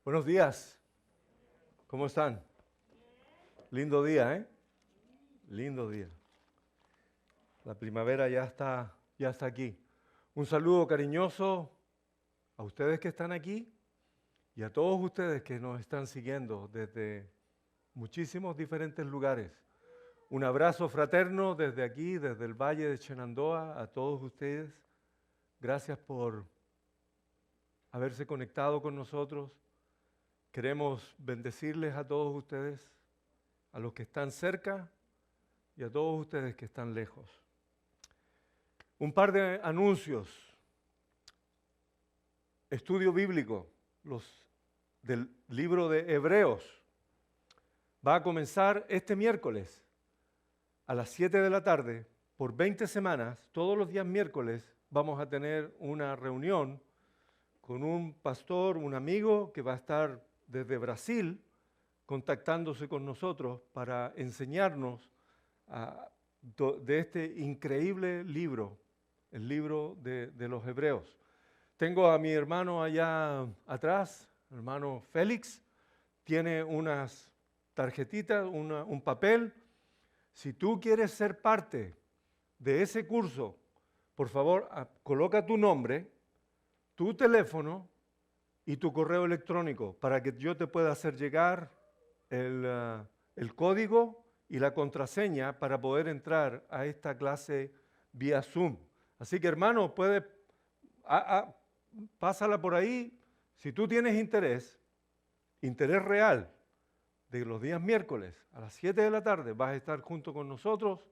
Buenos días. ¿Cómo están? Lindo día, ¿eh? Lindo día. La primavera ya está aquí. Un saludo cariñoso a ustedes que están aquí y a todos ustedes que nos están siguiendo desde muchísimos diferentes lugares. Un abrazo fraterno desde aquí, desde el Valle de Shenandoah, a todos ustedes. Gracias por haberse conectado con nosotros. Queremos bendecirles a todos ustedes, a los que están cerca y a todos ustedes que están lejos. Un par de anuncios. Estudio bíblico, del libro de Hebreos. Va a comenzar este miércoles a las 7 de la tarde. Por 20 semanas, todos los días miércoles, vamos a tener una reunión con un pastor, un amigo que va a estar desde Brasil contactándose con nosotros para enseñarnos de este increíble libro, el libro de los Hebreos. Tengo a mi hermano allá atrás, hermano Félix, tiene unas tarjetitas, un papel. Si tú quieres ser parte de ese curso, por favor, coloca tu nombre, tu teléfono y tu correo electrónico para que yo te pueda hacer llegar el código y la contraseña para poder entrar a esta clase vía Zoom. Así que, hermano, pásala por ahí. Si tú tienes interés real, de los días miércoles a las 7 de la tarde, vas a estar junto con nosotros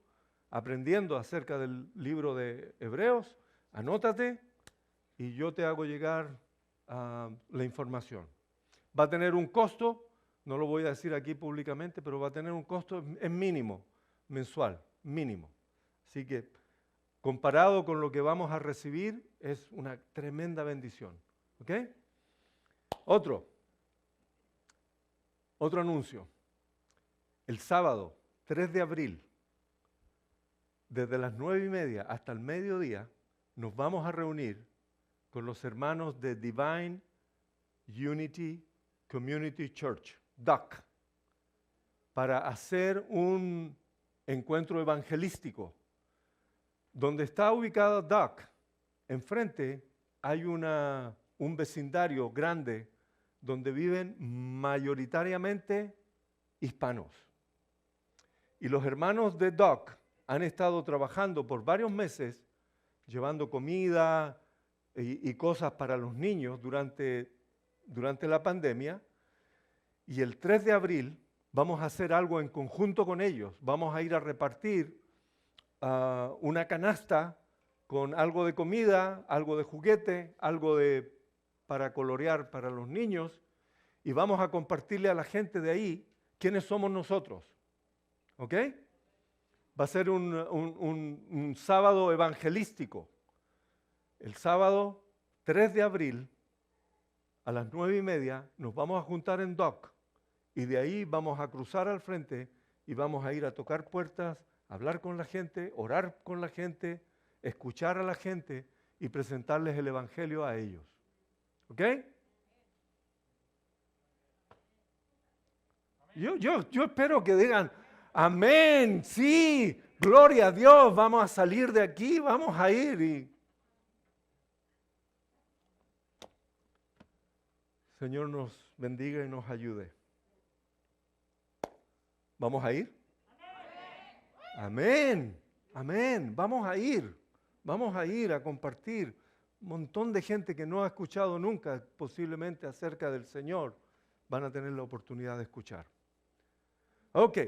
aprendiendo acerca del libro de Hebreos. Anótate y yo te hago llegar la información. Va a tener un costo. No lo voy a decir aquí públicamente, pero va a tener un costo, es mínimo, mensual, mínimo. Así que, comparado con lo que vamos a recibir, es una tremenda bendición. ¿Ok? Otro anuncio. El sábado, 3 de abril, desde las 9:30 hasta el mediodía, nos vamos a reunir con los hermanos de Divine Unity Community Church, DUC, para hacer un encuentro evangelístico. Donde está ubicada DUC, enfrente hay un vecindario grande donde viven mayoritariamente hispanos. Y los hermanos de DUC han estado trabajando por varios meses, llevando comida y cosas para los niños durante la pandemia. Y el 3 de abril vamos a hacer algo en conjunto con ellos. Vamos a ir a repartir una canasta con algo de comida, algo de juguete, para colorear para los niños, y vamos a compartirle a la gente de ahí quiénes somos nosotros. ¿Ok? Va a ser un sábado evangelístico. El sábado 3 de abril a las 9:30 nos vamos a juntar en DUC. Y de ahí vamos a cruzar al frente y vamos a ir a tocar puertas, hablar con la gente, orar con la gente, escuchar a la gente y presentarles el Evangelio a ellos. ¿Ok? Yo espero que digan, amén, sí, gloria a Dios, vamos a salir de aquí, vamos a ir. Señor nos bendiga y nos ayude. ¿Vamos a ir? Amén, amén. Vamos a ir a compartir. Un montón de gente que no ha escuchado nunca posiblemente acerca del Señor van a tener la oportunidad de escuchar. Ok,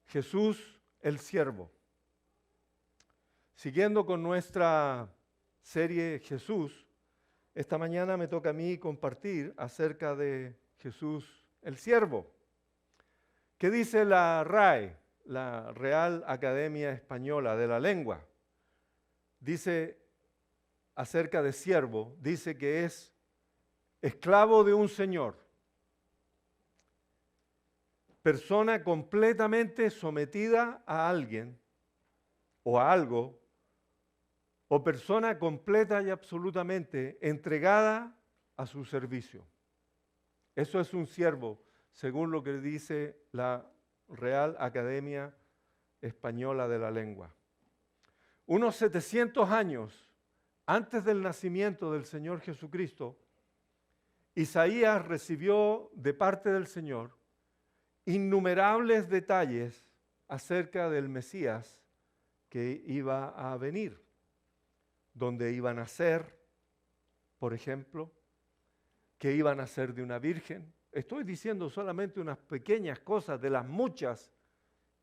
Jesús el siervo. Siguiendo con nuestra serie Jesús, esta mañana me toca a mí compartir acerca de Jesús el siervo. ¿Qué dice la RAE, la Real Academia Española de la Lengua? Dice acerca de siervo, dice que es esclavo de un señor, persona completamente sometida a alguien o a algo, o persona completa y absolutamente entregada a su servicio. Eso es un siervo, según lo que dice la Real Academia Española de la Lengua. Unos 700 años antes del nacimiento del Señor Jesucristo, Isaías recibió de parte del Señor innumerables detalles acerca del Mesías que iba a venir, donde iba a nacer, por ejemplo, que iba a nacer de una virgen. Estoy diciendo solamente unas pequeñas cosas de las muchas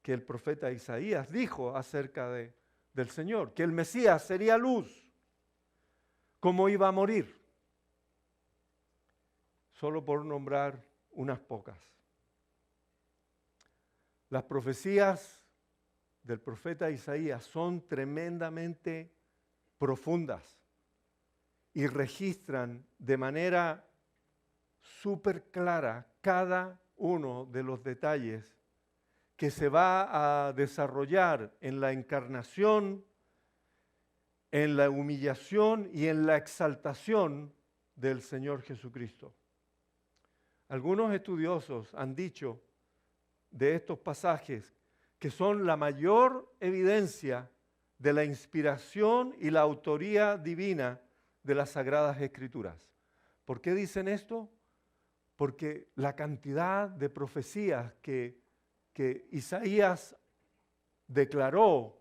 que el profeta Isaías dijo acerca del Señor, que el Mesías sería luz, cómo iba a morir, solo por nombrar unas pocas. Las profecías del profeta Isaías son tremendamente profundas y registran de manera súper clara cada uno de los detalles que se va a desarrollar en la encarnación, en la humillación y en la exaltación del Señor Jesucristo. Algunos estudiosos han dicho de estos pasajes que son la mayor evidencia de la inspiración y la autoría divina de las Sagradas Escrituras. ¿Por qué dicen esto? Porque la cantidad de profecías que Isaías declaró,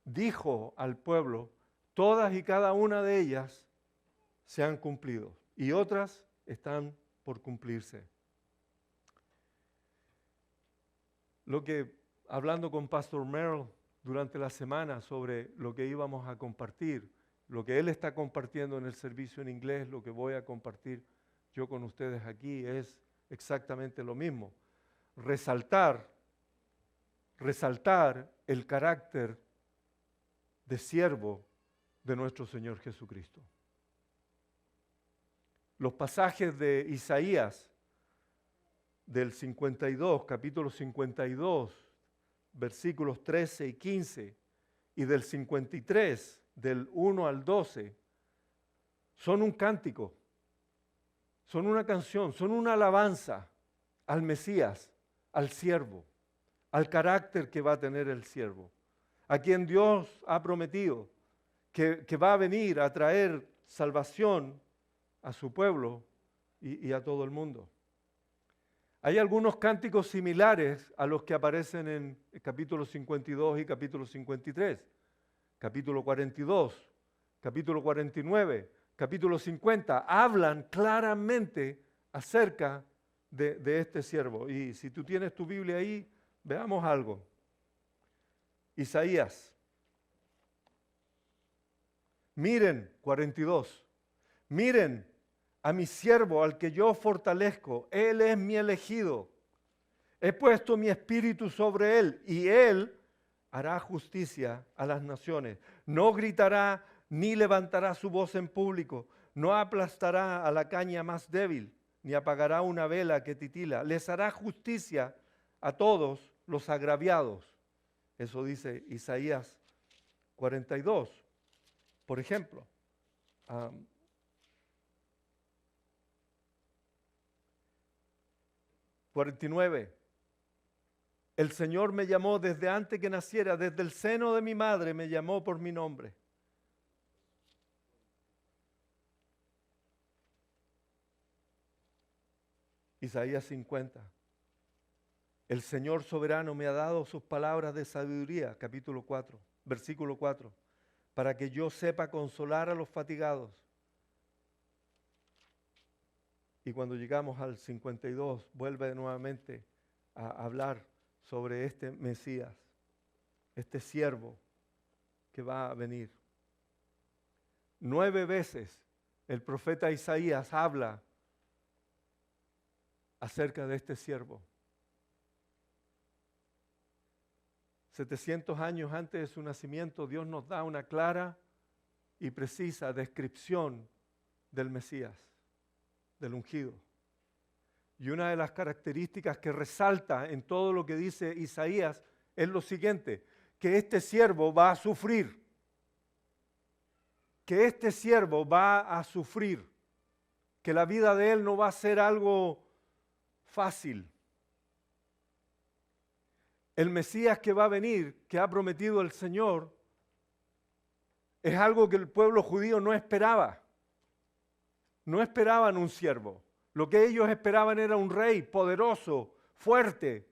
dijo al pueblo, todas y cada una de ellas se han cumplido y otras están por cumplirse. Lo que, hablando con Pastor Merrill durante la semana sobre lo que íbamos a compartir, lo que él está compartiendo en el servicio en inglés, lo que voy a compartir yo con ustedes aquí es exactamente lo mismo. Resaltar el carácter de siervo de nuestro Señor Jesucristo. Los pasajes de Isaías del 52, capítulo 52, versículos 13 y 15, y del 53, del 1 al 12, son un cántico, son una canción, son una alabanza al Mesías, al siervo, al carácter que va a tener el siervo, a quien Dios ha prometido que va a venir a traer salvación a su pueblo y a todo el mundo. Hay algunos cánticos similares a los que aparecen en el capítulo 52 y capítulo 53, capítulo 42, capítulo 49, capítulo 50, hablan claramente acerca de este siervo. Y si tú tienes tu Biblia ahí, veamos algo. Isaías. Miren, 42, miren a mi siervo, al que yo fortalezco, él es mi elegido. He puesto mi espíritu sobre él y él hará justicia a las naciones. No gritará ni levantará su voz en público, no aplastará a la caña más débil, ni apagará una vela que titila. Les hará justicia a todos los agraviados. Eso dice Isaías 42. Por ejemplo, 49. El Señor me llamó desde antes que naciera, desde el seno de mi madre me llamó por mi nombre. Isaías 50. El Señor soberano me ha dado sus palabras de sabiduría, capítulo 4, versículo 4, para que yo sepa consolar a los fatigados. Y cuando llegamos al 52, vuelve nuevamente a hablar sobre este Mesías, este siervo que va a venir. 9 veces el profeta Isaías habla acerca de este siervo. 700 años antes de su nacimiento, Dios nos da una clara y precisa descripción del Mesías, del ungido. Y una de las características que resalta en todo lo que dice Isaías es lo siguiente, que este siervo va a sufrir, que este siervo va a sufrir, que la vida de él no va a ser algo fácil. El Mesías que va a venir, que ha prometido el Señor, es algo que el pueblo judío no esperaba. No esperaban un siervo. Lo que ellos esperaban era un rey poderoso, fuerte,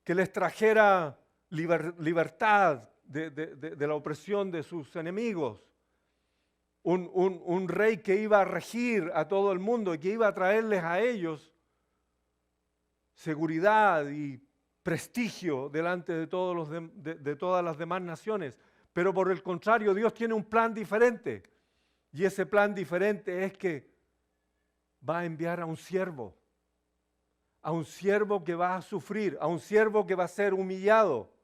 que les trajera libertad de la opresión de sus enemigos. Un rey que iba a regir a todo el mundo y que iba a traerles a ellos seguridad y prestigio delante de todas las demás naciones. Pero por el contrario, Dios tiene un plan diferente. Y ese plan diferente es que va a enviar a un siervo que va a sufrir, a un siervo que va a ser humillado.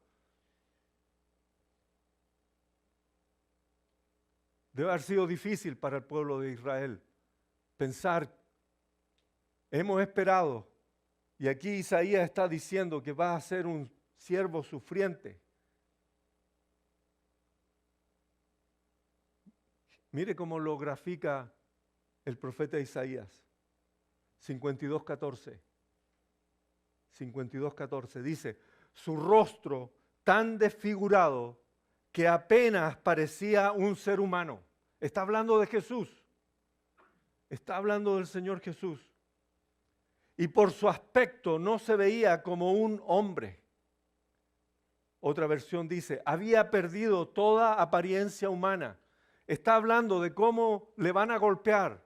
Debe haber sido difícil para el pueblo de Israel pensar, hemos esperado, y aquí Isaías está diciendo que va a ser un siervo sufriente. Mire cómo lo grafica el profeta Isaías, 52:14. 52:14 dice, su rostro tan desfigurado que apenas parecía un ser humano. Está hablando de Jesús. Está hablando del Señor Jesús. Y por su aspecto no se veía como un hombre. Otra versión dice, había perdido toda apariencia humana. Está hablando de cómo le van a golpear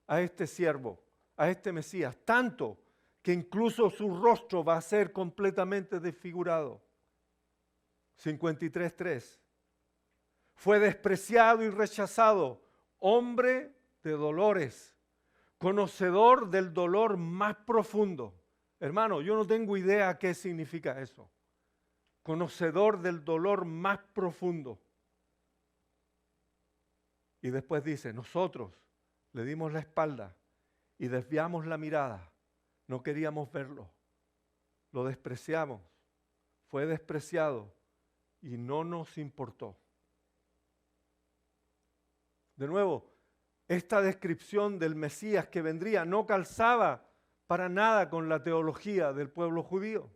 a este siervo, a este Mesías, tanto que incluso su rostro va a ser completamente desfigurado. 53:3. Fue despreciado y rechazado, hombre de dolores, conocedor del dolor más profundo. Hermano, yo no tengo idea qué significa eso. Conocedor del dolor más profundo. Y después dice, nosotros le dimos la espalda y desviamos la mirada. No queríamos verlo. Lo despreciamos. Fue despreciado y no nos importó. De nuevo, esta descripción del Mesías que vendría no calzaba para nada con la teología del pueblo judío.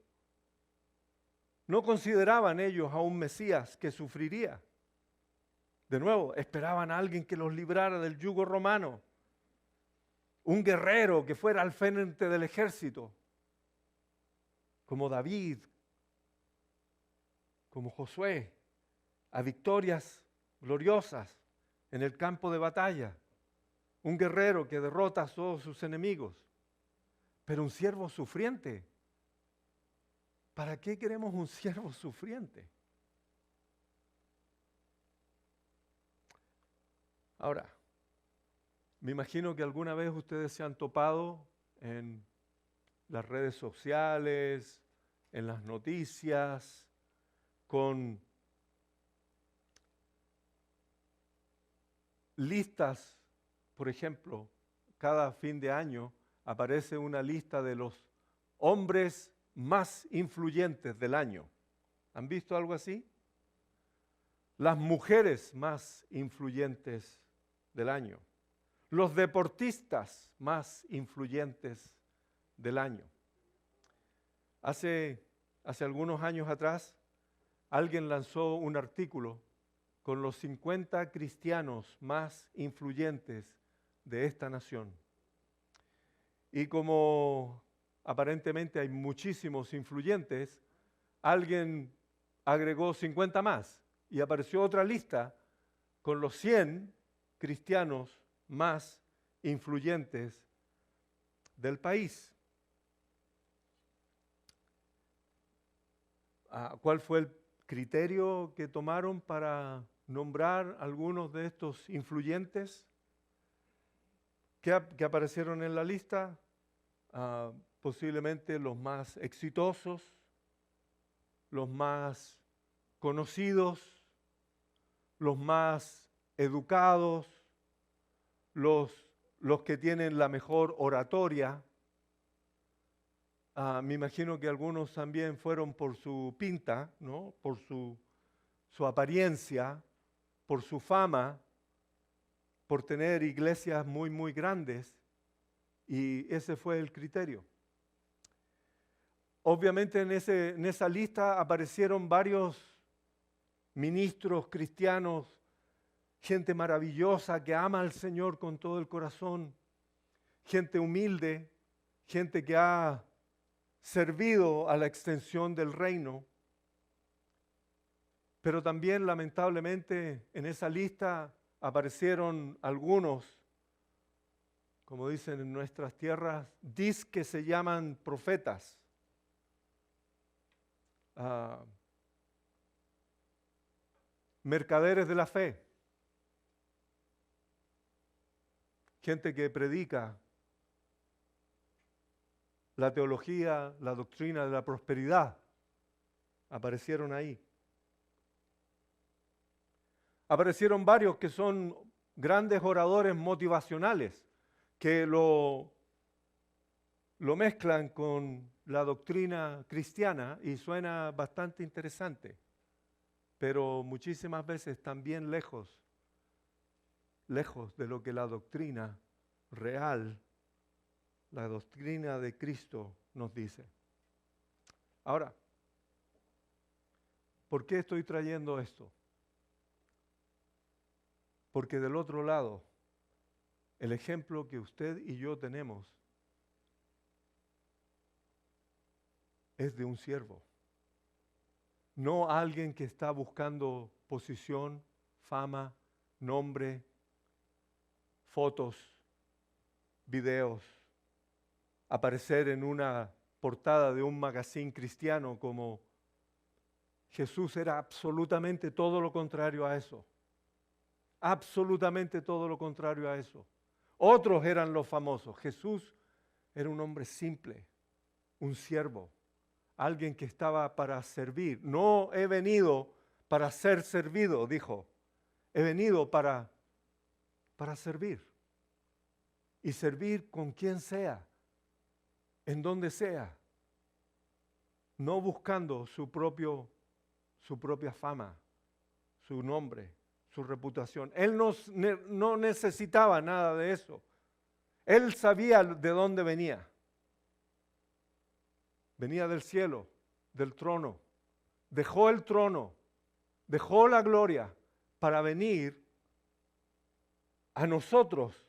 No consideraban ellos a un Mesías que sufriría. De nuevo, esperaban a alguien que los librara del yugo romano. Un guerrero que fuera al frente del ejército, como David, como Josué, a victorias gloriosas en el campo de batalla. Un guerrero que derrota a todos sus enemigos. Pero un siervo sufriente. ¿Para qué queremos un siervo sufriente? Ahora, me imagino que alguna vez ustedes se han topado en las redes sociales, en las noticias, con listas, por ejemplo, cada fin de año aparece una lista de los hombres más influyentes del año. ¿Han visto algo así? Las mujeres más influyentes del año. Los deportistas más influyentes del año. Hace algunos años atrás, alguien lanzó un artículo con los 50 cristianos más influyentes de esta nación. Y como aparentemente hay muchísimos influyentes, alguien agregó 50 más y apareció otra lista con los 100 cristianos más influyentes del país. ¿Cuál fue el criterio que tomaron para nombrar algunos de estos influyentes que aparecieron en la lista? Posiblemente los más exitosos, los más conocidos, los más educados, los que tienen la mejor oratoria. Me imagino que algunos también fueron por su pinta, ¿no? Por su apariencia, por su fama, por tener iglesias muy, muy grandes. Y ese fue el criterio. Obviamente en esa lista aparecieron varios ministros cristianos, gente maravillosa que ama al Señor con todo el corazón, gente humilde, gente que ha servido a la extensión del reino. Pero también, lamentablemente, en esa lista aparecieron algunos, como dicen en nuestras tierras, que se llaman profetas. Mercaderes de la fe. Gente que predica la teología, la doctrina de la prosperidad. Aparecieron ahí. Aparecieron varios que son grandes oradores motivacionales, que lo mezclan con la doctrina cristiana y suena bastante interesante, pero muchísimas veces también lejos de lo que la doctrina real, la doctrina de Cristo nos dice. Ahora, ¿por qué estoy trayendo esto? Porque del otro lado, el ejemplo que usted y yo tenemos es de un siervo, no alguien que está buscando posición, fama, nombre, fotos, videos, aparecer en una portada de un magazine cristiano como Jesús era absolutamente todo lo contrario a eso. Absolutamente todo lo contrario a eso. Otros eran los famosos. Jesús era un hombre simple, un siervo, alguien que estaba para servir. No he venido para ser servido, dijo. He venido para servir. Y servir con quien sea, en donde sea. No buscando su propia fama, su nombre, su reputación. Él no necesitaba nada de eso. Él sabía de dónde venía. Venía del cielo, del trono. Dejó el trono, dejó la gloria para venir a nosotros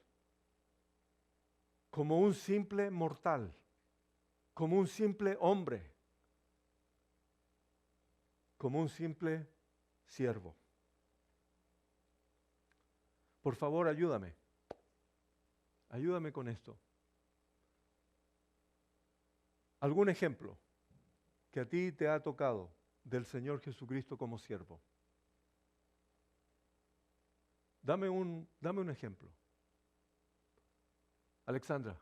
como un simple mortal, como un simple hombre, como un simple siervo. Por favor, ayúdame. Ayúdame con esto. ¿Algún ejemplo que a ti te ha tocado del Señor Jesucristo como siervo? Dame un ejemplo. Alexandra.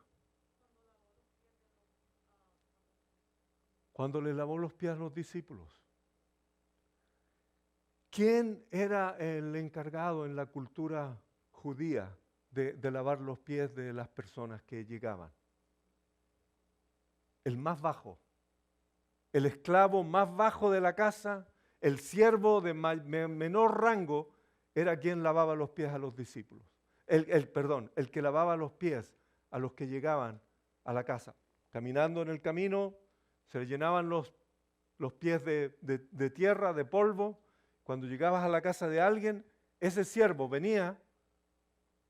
Cuando le lavó los pies a los discípulos. ¿Quién era el encargado en la cultura judía de lavar los pies de las personas que llegaban? El más bajo, el esclavo más bajo de la casa, el siervo de menor rango, era quien lavaba los pies a los discípulos. El que lavaba los pies a los que llegaban a la casa. Caminando en el camino, se le llenaban los pies de tierra, de polvo. Cuando llegabas a la casa de alguien, ese siervo venía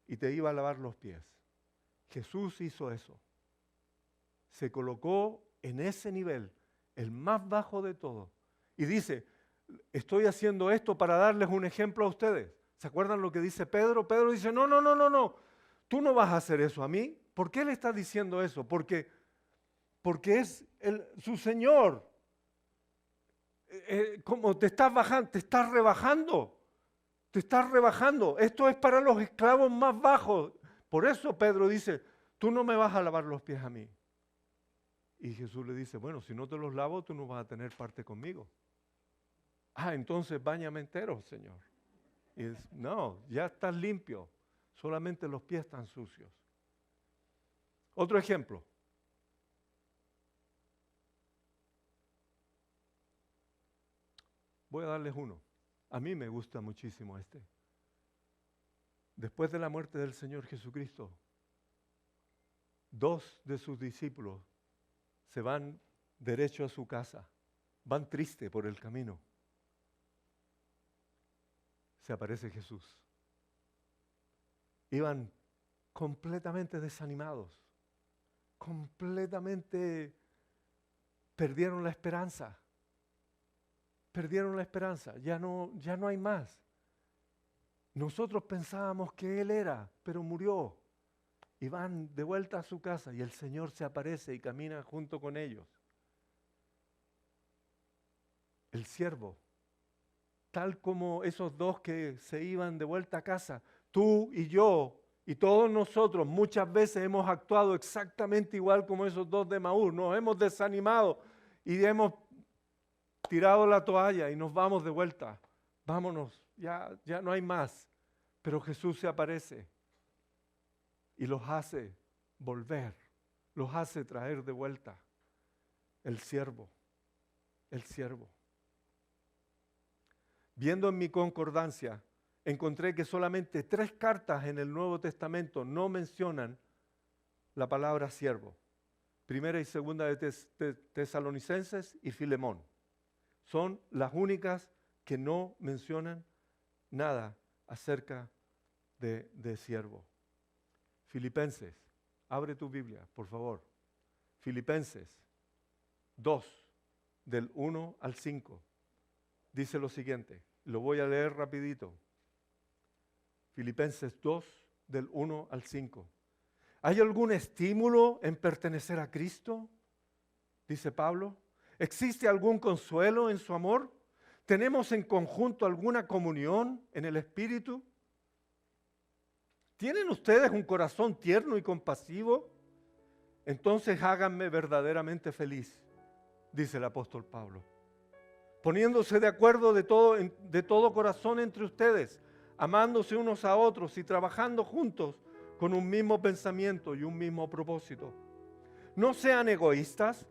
y te iba a lavar los pies. Jesús hizo eso. Se colocó en ese nivel, el más bajo de todo. Y dice, estoy haciendo esto para darles un ejemplo a ustedes. ¿Se acuerdan lo que dice Pedro? Pedro dice, no, tú no vas a hacer eso a mí. ¿Por qué le está diciendo eso? Porque es su Señor. Como te estás bajando, te estás rebajando. Esto es para los esclavos más bajos. Por eso Pedro dice, tú no me vas a lavar los pies a mí. Y Jesús le dice, bueno, si no te los lavo, tú no vas a tener parte conmigo. Entonces báñame entero, Señor. Y dice, no, ya estás limpio, solamente los pies están sucios. Otro ejemplo. Voy a darles uno. A mí me gusta muchísimo este. Después de la muerte del Señor Jesucristo, 2 de sus discípulos se van derecho a su casa, van tristes por el camino. Se aparece Jesús. Iban completamente desanimados, completamente perdieron la esperanza. Perdieron la esperanza, ya no hay más. Nosotros pensábamos que Él era, pero murió. Y van de vuelta a su casa y el Señor se aparece y camina junto con ellos. El siervo, tal como esos dos que se iban de vuelta a casa, tú y yo y todos nosotros muchas veces hemos actuado exactamente igual como esos dos de Emaús. Nos hemos desanimado y hemos tirado la toalla y nos vamos de vuelta. Vámonos, ya no hay más. Pero Jesús se aparece y los hace volver, los hace traer de vuelta. El siervo. Viendo en mi concordancia, encontré que solamente 3 cartas en el Nuevo Testamento no mencionan la palabra siervo. Primera y segunda de Tesalonicenses y Filemón. Son las únicas que no mencionan nada acerca de siervo. Filipenses, abre tu Biblia, por favor. Filipenses 2, del 1 al 5. Dice lo siguiente, lo voy a leer rapidito. Filipenses 2, del 1 al 5. ¿Hay algún estímulo en pertenecer a Cristo? Dice Pablo. ¿Existe algún consuelo en su amor? ¿Tenemos en conjunto alguna comunión en el Espíritu? ¿Tienen ustedes un corazón tierno y compasivo? Entonces háganme verdaderamente feliz, dice el apóstol Pablo. Poniéndose de acuerdo de todo corazón entre ustedes, amándose unos a otros y trabajando juntos con un mismo pensamiento y un mismo propósito. No sean egoístas.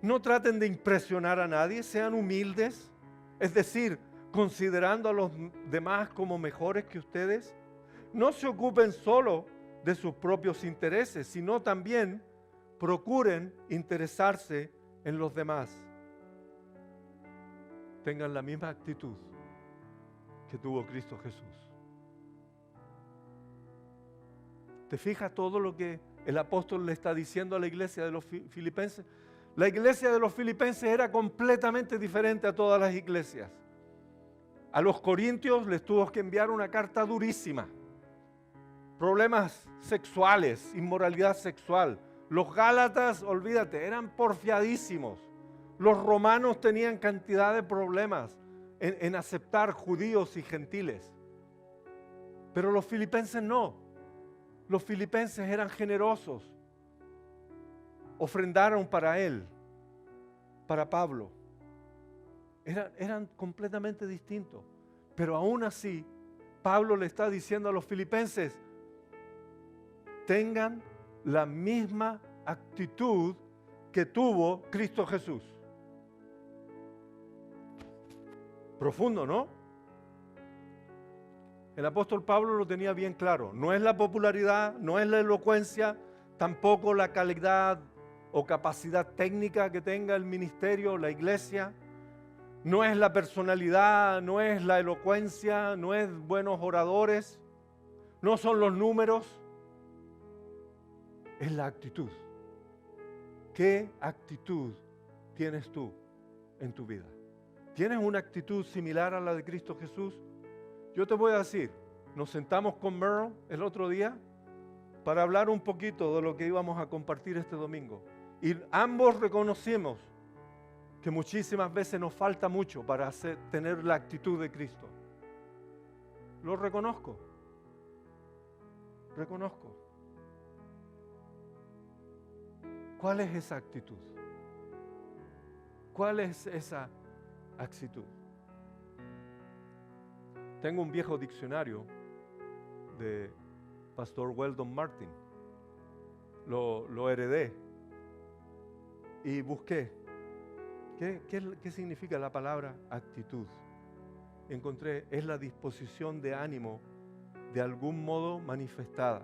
No traten de impresionar a nadie, sean humildes, es decir, considerando a los demás como mejores que ustedes. No se ocupen solo de sus propios intereses, sino también procuren interesarse en los demás. Tengan la misma actitud que tuvo Cristo Jesús. ¿Te fijas todo lo que el apóstol le está diciendo a la iglesia de los filipenses? La iglesia de los filipenses era completamente diferente a todas las iglesias. A los corintios les tuvo que enviar una carta durísima. Problemas sexuales, inmoralidad sexual. Los gálatas, olvídate, eran porfiadísimos. Los romanos tenían cantidad de problemas en aceptar judíos y gentiles. Pero los filipenses no. Los filipenses eran generosos. Ofrendaron para él, para Pablo. Eran completamente distintos. Pero aún así, Pablo le está diciendo a los filipenses, tengan la misma actitud que tuvo Cristo Jesús. Profundo, ¿no? El apóstol Pablo lo tenía bien claro. No es la popularidad, no es la elocuencia, tampoco la calidad o capacidad técnica que tenga el ministerio, la iglesia. No es la personalidad, no es la elocuencia, no es buenos oradores, no son los números. Es la actitud. ¿Qué actitud tienes tú en tu vida? ¿Tienes una actitud similar a la de Cristo Jesús? Yo te voy a decir, nos sentamos con Merle el otro día para hablar un poquito de lo que íbamos a compartir este domingo. Y ambos reconocimos que muchísimas veces nos falta mucho para tener la actitud de Cristo. Lo reconozco. ¿Cuál es esa actitud? ¿Cuál es esa actitud? Tengo un viejo diccionario de Pastor Weldon Martin. Lo heredé y busqué. ¿Qué significa la palabra actitud? Encontré, es la disposición de ánimo de algún modo manifestada.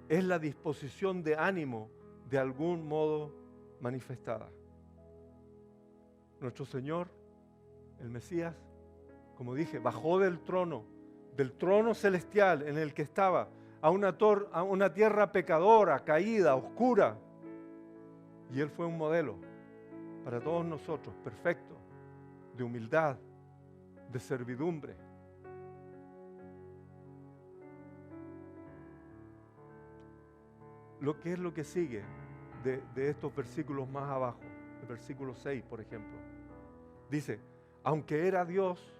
es la disposición de ánimo de algún modo manifestada. Nuestro Señor, el Mesías, como dije, bajó del trono celestial en el que estaba, a una tierra pecadora, caída, oscura. Y Él fue un modelo para todos nosotros, perfecto, de humildad, de servidumbre. ¿Qué es lo que sigue de estos versículos más abajo? El versículo 6, por ejemplo. Dice, aunque era Dios,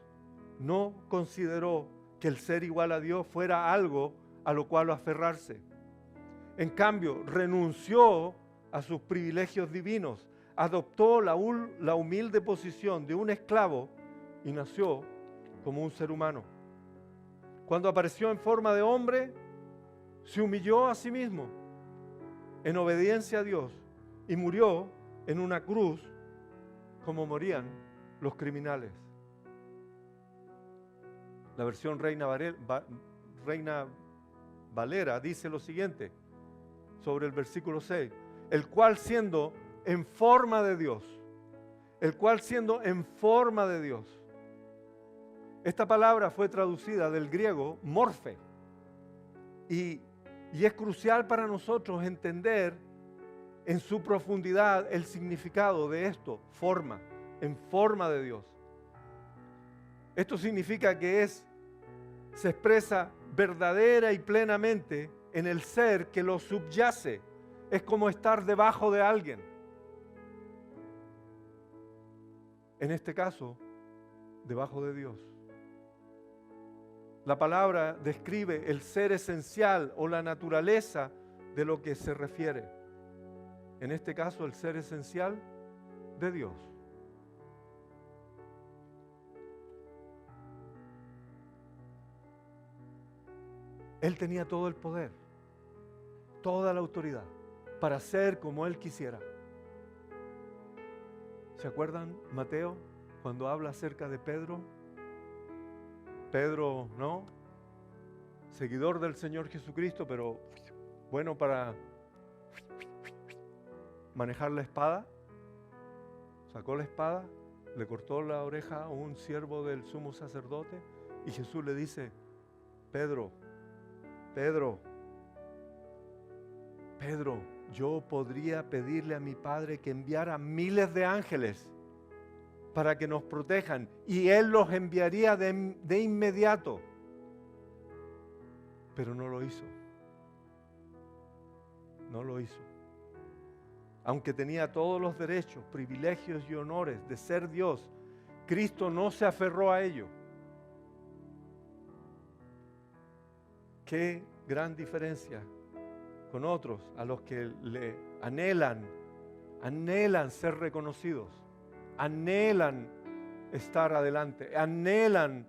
no consideró que el ser igual a Dios fuera algo a lo cual aferrarse. En cambio, renunció a sus privilegios divinos, adoptó la humilde posición de un esclavo y nació como un ser humano. Cuando apareció en forma de hombre, se humilló a sí mismo en obediencia a Dios y murió en una cruz como morían los criminales. La versión Reina Valera dice lo siguiente sobre el versículo 6, el cual siendo en forma de Dios, esta palabra fue traducida del griego morfe y es crucial para nosotros entender en su profundidad el significado de esto, forma, en forma de Dios. Esto significa que se expresa verdadera y plenamente en el ser que lo subyace. Es como estar debajo de alguien. En este caso, debajo de Dios. La palabra describe el ser esencial o la naturaleza de lo que se refiere. En este caso, el ser esencial de Dios. Él tenía todo el poder, toda la autoridad, para ser como Él quisiera. ¿Se acuerdan, Mateo, cuando habla acerca de Pedro? Pedro, ¿no? Seguidor del Señor Jesucristo, pero bueno para manejar la espada. Sacó la espada, le cortó la oreja a un siervo del sumo sacerdote y Jesús le dice, Pedro, yo podría pedirle a mi Padre que enviara miles de ángeles para que nos protejan y Él los enviaría de inmediato. Pero no lo hizo. No lo hizo. Aunque tenía todos los derechos, privilegios y honores de ser Dios, Cristo no se aferró a ello. Qué gran diferencia con otros a los que le anhelan ser reconocidos, anhelan estar adelante, anhelan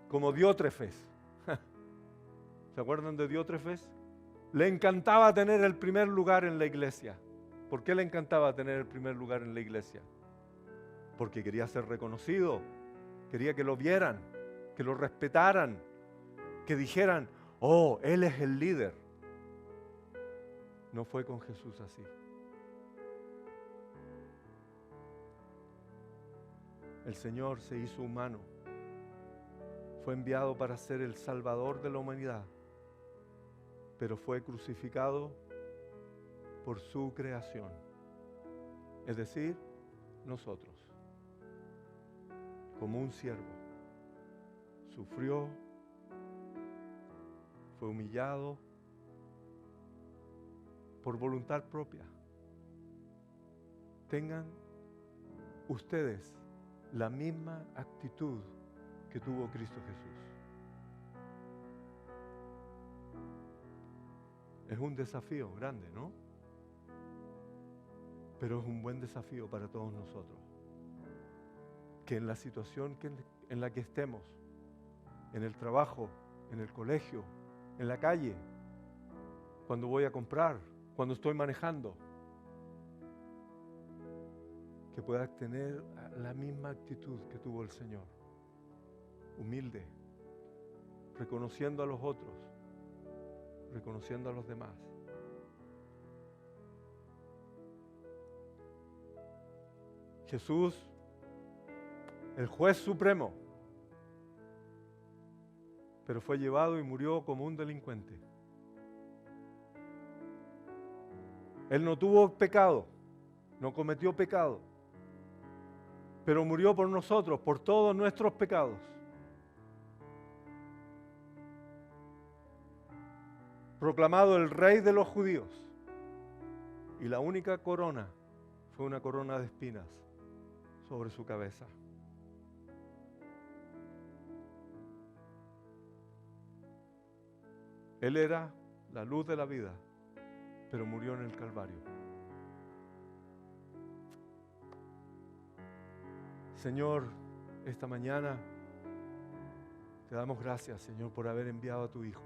como Diótrefes. ¿Se acuerdan de Diótrefes? Le encantaba tener el primer lugar en la iglesia. ¿Por qué le encantaba tener el primer lugar en la iglesia? Porque quería ser reconocido, quería que lo vieran, que lo respetaran, que dijeran, oh, Él es el líder. No fue con Jesús así. El Señor se hizo humano. Fue enviado para ser el Salvador de la humanidad, pero fue crucificado por su creación, es decir, nosotros, como un siervo. Sufrió, fue humillado por voluntad propia. Tengan ustedes la misma actitud que tuvo Cristo Jesús. Es un desafío grande, ¿no? Pero es un buen desafío para todos nosotros. Que en la situación en la que estemos, en el trabajo, en el colegio, en la calle, cuando voy a comprar, cuando estoy manejando, que puedas tener la misma actitud que tuvo el Señor. Humilde, reconociendo a los otros, reconociendo a los demás. Jesús, el juez supremo, pero fue llevado y murió como un delincuente. Él no tuvo pecado, no cometió pecado, pero murió por nosotros, por todos nuestros pecados. Proclamado el Rey de los judíos, y la única corona fue una corona de espinas sobre su cabeza. Él era la luz de la vida, pero murió en el Calvario. Señor, esta mañana te damos gracias, Señor, por haber enviado a tu Hijo.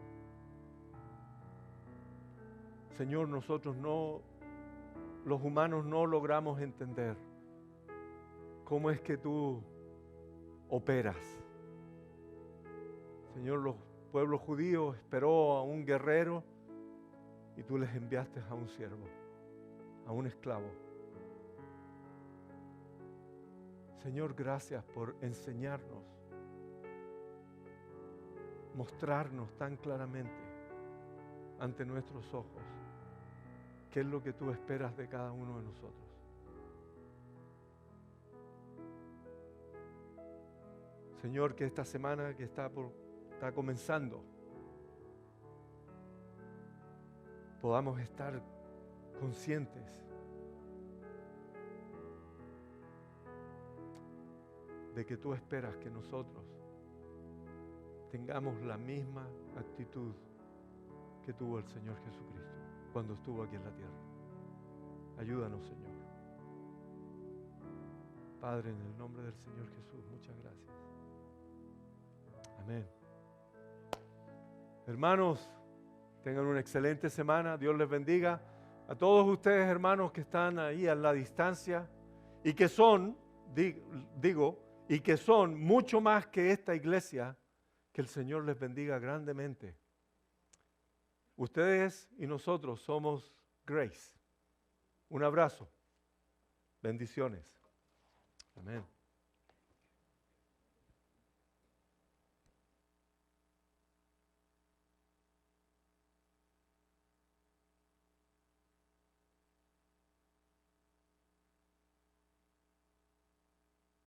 Señor, nosotros los humanos no logramos entender cómo es que tú operas. Señor, los pueblos judíos esperó a un guerrero y tú les enviaste a un siervo, a un esclavo. Señor, gracias por enseñarnos, mostrarnos tan claramente ante nuestros ojos qué es lo que tú esperas de cada uno de nosotros. Señor, que esta semana que está comenzando, podamos estar conscientes de que tú esperas que nosotros tengamos la misma actitud que tuvo el Señor Jesucristo cuando estuvo aquí en la tierra. Ayúdanos, Señor. Padre, en el nombre del Señor Jesús, muchas gracias. Amén. Hermanos, tengan una excelente semana. Dios les bendiga. A todos ustedes, hermanos, que están ahí a la distancia y que son, y que son mucho más que esta iglesia, que el Señor les bendiga grandemente. Ustedes y nosotros somos Grace. Un abrazo. Bendiciones. Amén.